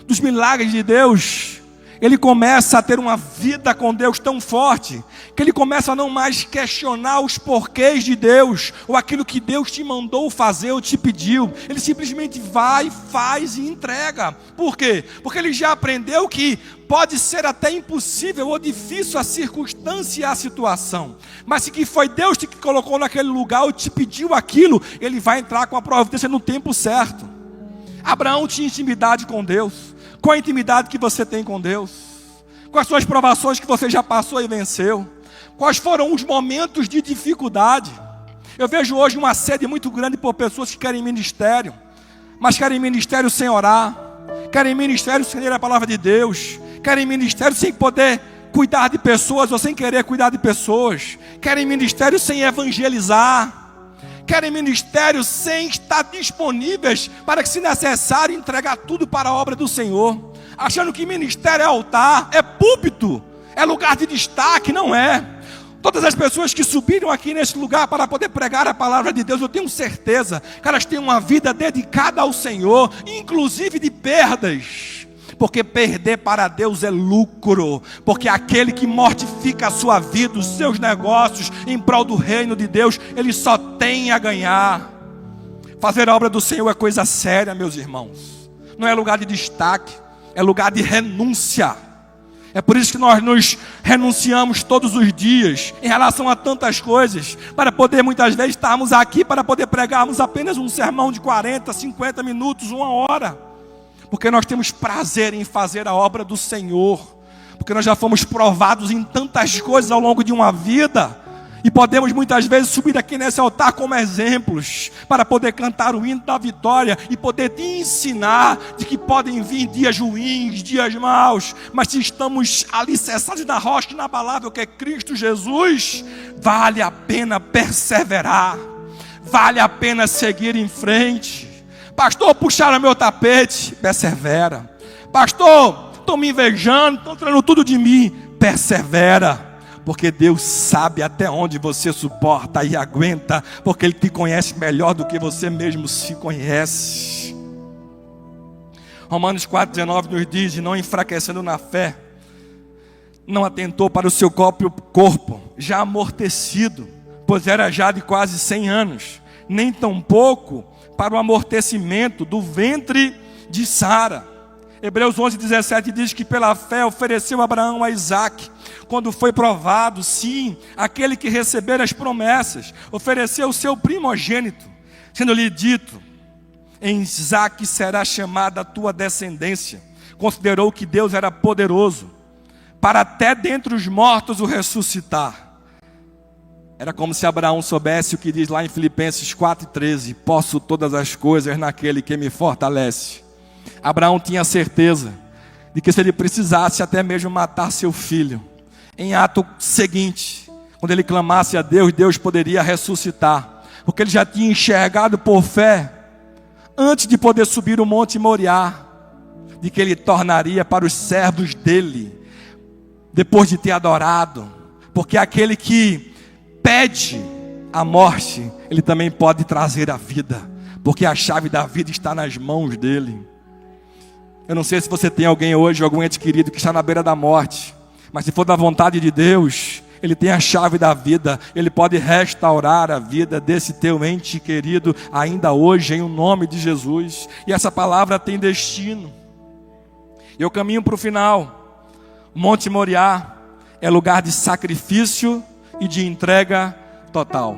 Speaker 1: dos milagres de Deus, ele começa a ter uma vida com Deus tão forte, que ele começa a não mais questionar os porquês de Deus, ou aquilo que Deus te mandou fazer ou te pediu. Ele simplesmente vai, faz e entrega. Por quê? Porque ele já aprendeu que pode ser até impossível ou difícil a circunstância e a situação, mas se que foi Deus que colocou naquele lugar ou te pediu aquilo, ele vai entrar com a providência no tempo certo. Abraão tinha intimidade com Deus. Qual a intimidade que você tem com Deus? Quais são as provações que você já passou e venceu? Quais foram os momentos de dificuldade? Eu vejo hoje uma sede muito grande por pessoas que querem ministério, mas querem ministério sem orar, querem ministério sem ler a palavra de Deus, querem ministério sem poder cuidar de pessoas ou sem querer cuidar de pessoas, querem ministério sem evangelizar, querem ministério sem estar disponíveis para que, se necessário, entregar tudo para a obra do Senhor, achando que ministério é altar, é púlpito, é lugar de destaque. Não é. Todas as pessoas que subiram aqui nesse lugar para poder pregar a palavra de Deus, eu tenho certeza que elas têm uma vida dedicada ao Senhor, inclusive de perdas, porque perder para Deus é lucro, porque aquele que mortifica a sua vida, os seus negócios, em prol do reino de Deus, ele só tem a ganhar. Fazer a obra do Senhor é coisa séria, meus irmãos, não é lugar de destaque, é lugar de renúncia. É por isso que nós nos renunciamos todos os dias, em relação a tantas coisas, para poder muitas vezes estarmos aqui, para poder pregarmos apenas um sermão de 40, 50 minutos, 1 hora, porque nós temos prazer em fazer a obra do Senhor, porque nós já fomos provados em tantas coisas ao longo de uma vida, e podemos muitas vezes subir aqui nesse altar como exemplos, para poder cantar o hino da vitória, e poder te ensinar de que podem vir dias ruins, dias maus, mas se estamos alicerçados na rocha inabalável que é Cristo Jesus, vale a pena perseverar, vale a pena seguir em frente. Pastor, puxaram meu tapete, persevera. Pastor, estão me invejando, estão tirando tudo de mim, persevera, porque Deus sabe até onde você suporta e aguenta, porque Ele te conhece melhor do que você mesmo se conhece. Romanos 4,19 nos diz: e não enfraquecendo na fé, não atentou para o seu próprio corpo, já amortecido, pois era já de quase 100 anos, nem tampouco para o amortecimento do ventre de Sara. Hebreus 11:17 diz que pela fé ofereceu Abraão a Isaque, quando foi provado, sim, aquele que recebera as promessas, ofereceu o seu primogênito, sendo-lhe dito: em Isaque será chamada a tua descendência. Considerou que Deus era poderoso, para até dentre os mortos o ressuscitar. Era como se Abraão soubesse o que diz lá em Filipenses 4,13: posso todas as coisas naquele que me fortalece. Abraão tinha certeza de que se ele precisasse até mesmo matar seu filho, em ato seguinte, quando ele clamasse a Deus, Deus poderia ressuscitar, porque ele já tinha enxergado por fé, antes de poder subir o monte Moriá, de que Ele tornaria para os servos dele, depois de ter adorado, porque aquele que pede a morte, Ele também pode trazer a vida, porque a chave da vida está nas mãos dele. Eu não sei se você tem alguém hoje, algum ente querido que está na beira da morte, mas se for da vontade de Deus, Ele tem a chave da vida, Ele pode restaurar a vida desse teu ente querido, ainda hoje, em nome de Jesus. E essa palavra tem destino. Eu caminho para o final. Monte Moriá é lugar de sacrifício e de entrega total.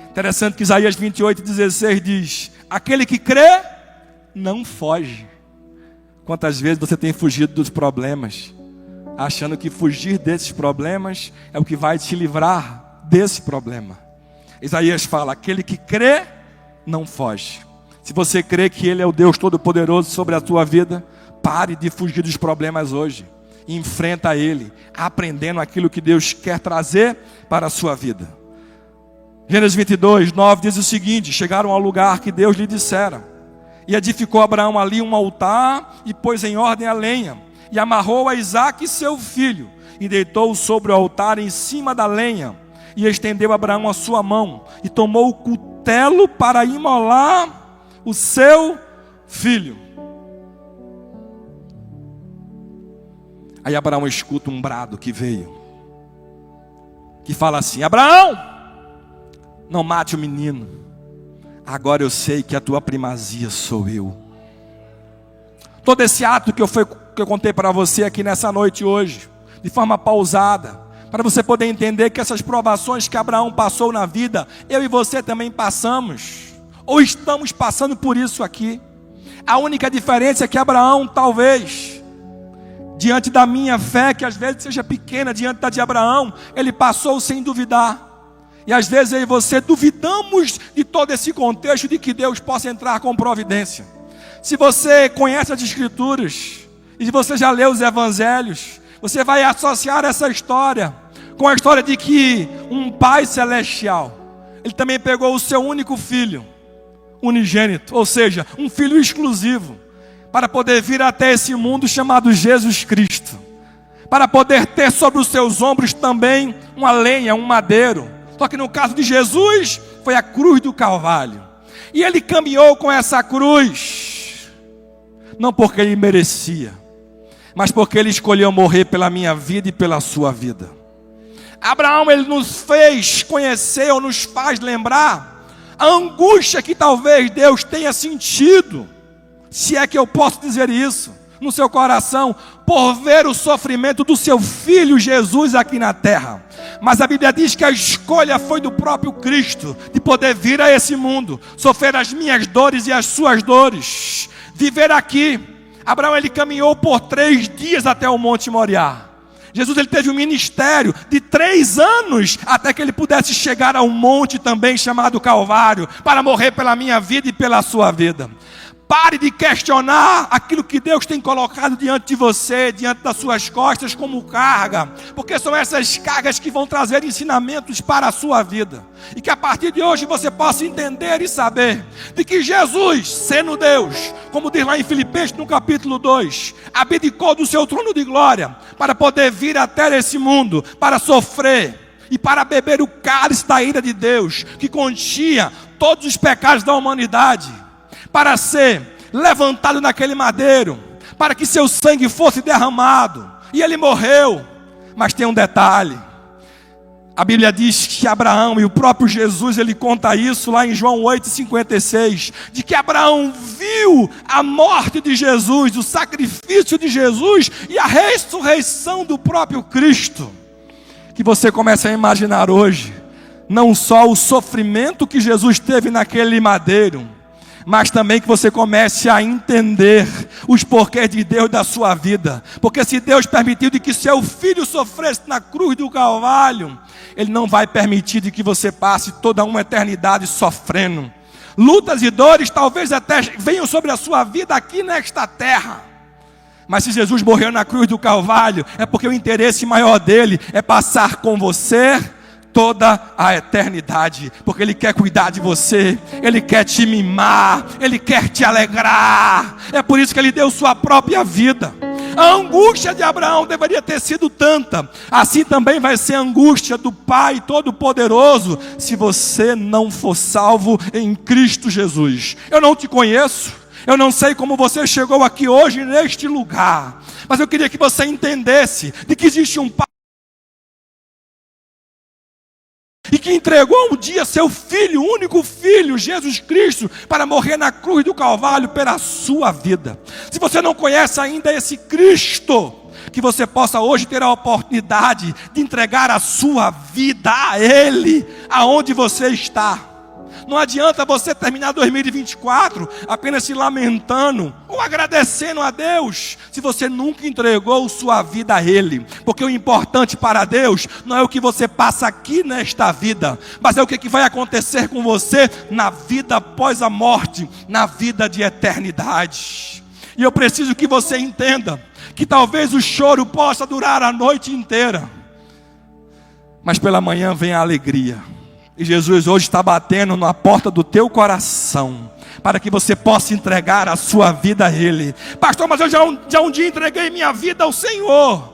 Speaker 1: Interessante que Isaías 28:16 diz: aquele que crê, não foge. Quantas vezes você tem fugido dos problemas, achando que fugir desses problemas é o que vai te livrar desse problema? Isaías fala: aquele que crê, não foge. Se você crê que Ele é o Deus Todo-Poderoso sobre a tua vida, pare de fugir dos problemas hoje. Enfrenta Ele, aprendendo aquilo que Deus quer trazer para a sua vida. Gênesis 22:9 diz o seguinte: chegaram ao lugar que Deus lhe dissera, e edificou Abraão ali um altar, e pôs em ordem a lenha, e amarrou a Isaque seu filho, e deitou-o sobre o altar em cima da lenha, e estendeu Abraão a sua mão, e tomou o cutelo para imolar o seu filho. Aí Abraão escuta um brado que veio, que fala assim: Abraão, não mate o menino, agora eu sei que a tua primazia sou eu. Todo esse ato que eu contei para você aqui nessa noite hoje, de forma pausada, para você poder entender que essas provações que Abraão passou na vida, eu e você também passamos, ou estamos passando por isso aqui. A única diferença é que Abraão, talvez, diante da minha fé, que às vezes seja pequena, diante da de Abraão, ele passou sem duvidar. E às vezes eu e você duvidamos de todo esse contexto de que Deus possa entrar com providência. Se você conhece as Escrituras, e se você já leu os Evangelhos, você vai associar essa história com a história de que um Pai Celestial, Ele também pegou o seu único filho, unigênito, ou seja, um filho exclusivo, para poder vir até esse mundo chamado Jesus Cristo, para poder ter sobre os seus ombros também uma lenha, um madeiro. Só que no caso de Jesus, foi a cruz do Calvário. E Ele caminhou com essa cruz, não porque Ele merecia, mas porque Ele escolheu morrer pela minha vida e pela sua vida. Abraão, ele nos fez conhecer, ou nos faz lembrar, a angústia que talvez Deus tenha sentido, se é que eu posso dizer isso, no seu coração, por ver o sofrimento do seu filho Jesus aqui na terra. Mas a Bíblia diz que a escolha foi do próprio Cristo, de poder vir a esse mundo, sofrer as minhas dores e as suas dores, viver aqui. Abraão, ele caminhou por 3 dias até o Monte Moriá. Jesus, ele teve um ministério de 3 anos, até que ele pudesse chegar a um monte também chamado Calvário, para morrer pela minha vida e pela sua vida. Pare de questionar aquilo que Deus tem colocado diante de você, diante das suas costas como carga, porque são essas cargas que vão trazer ensinamentos para a sua vida, e que a partir de hoje você possa entender e saber de que Jesus, sendo Deus, como diz lá em Filipenses no capítulo 2, abdicou do seu trono de glória para poder vir até esse mundo, para sofrer e para beber o cálice da ira de Deus, que continha todos os pecados da humanidade, para ser levantado naquele madeiro, para que seu sangue fosse derramado, e ele morreu. Mas tem um detalhe, a Bíblia diz que Abraão, e o próprio Jesus, ele conta isso lá em João 8,56, de que Abraão viu a morte de Jesus, o sacrifício de Jesus, e a ressurreição do próprio Cristo. Que você comece a imaginar hoje, não só o sofrimento que Jesus teve naquele madeiro, mas também que você comece a entender os porquês de Deus da sua vida. Porque se Deus permitiu de que seu filho sofresse na cruz do Calvário, Ele não vai permitir de que você passe toda uma eternidade sofrendo. Lutas e dores talvez até venham sobre a sua vida aqui nesta terra. Mas se Jesus morreu na cruz do Calvário, é porque o interesse maior dele é passar com você toda a eternidade, porque Ele quer cuidar de você, Ele quer te mimar, Ele quer te alegrar. É por isso que Ele deu sua própria vida. A angústia de Abraão deveria ter sido tanta, assim também vai ser a angústia do Pai Todo-Poderoso, se você não for salvo em Cristo Jesus. Eu não te conheço, eu não sei como você chegou aqui hoje neste lugar, mas eu queria que você entendesse de que existe um Pai e que entregou um dia seu Filho, único Filho, Jesus Cristo, para morrer na cruz do Calvário pela sua vida. Se você não conhece ainda esse Cristo, que você possa hoje ter a oportunidade de entregar a sua vida a Ele, aonde você está. Não adianta você terminar 2024 apenas se lamentando ou agradecendo a Deus, se você nunca entregou sua vida a Ele. Porque o importante para Deus não é o que você passa aqui nesta vida, mas é o que vai acontecer com você na vida após a morte, na vida de eternidade. E eu preciso que você entenda que talvez o choro possa durar a noite inteira, mas pela manhã vem a alegria. E Jesus hoje está batendo na porta do teu coração, para que você possa entregar a sua vida a Ele. Pastor, mas eu já um dia entreguei minha vida ao Senhor.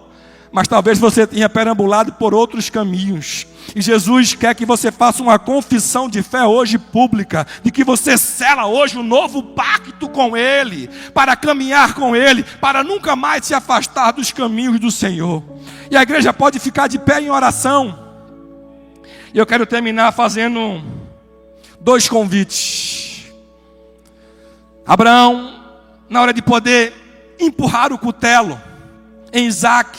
Speaker 1: Mas talvez você tenha perambulado por outros caminhos. E Jesus quer que você faça uma confissão de fé hoje pública, de que você sela hoje um novo pacto com Ele, para caminhar com Ele, para nunca mais se afastar dos caminhos do Senhor. E a igreja pode ficar de pé em oração. E eu quero terminar fazendo 2 convites. Abraão, na hora de poder empurrar o cutelo em Isaac,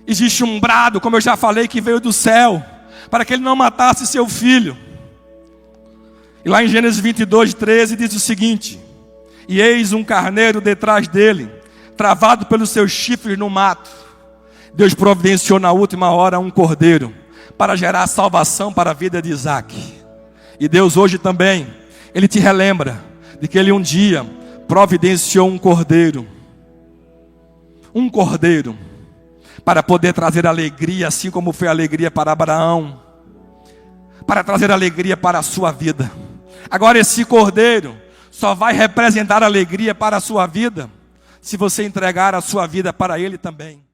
Speaker 1: existe um brado, como eu já falei, que veio do céu, para que ele não matasse seu filho. E lá em Gênesis 22:13 diz o seguinte: e eis um carneiro detrás dele, travado pelos seus chifres no mato. Deus providenciou na última hora um cordeiro, para gerar salvação para a vida de Isaac. E Deus hoje também, Ele te relembra de que Ele um dia providenciou um cordeiro, para poder trazer alegria, assim como foi alegria para Abraão, para trazer alegria para a sua vida. Agora esse cordeiro só vai representar alegria para a sua vida, se você entregar a sua vida para Ele também.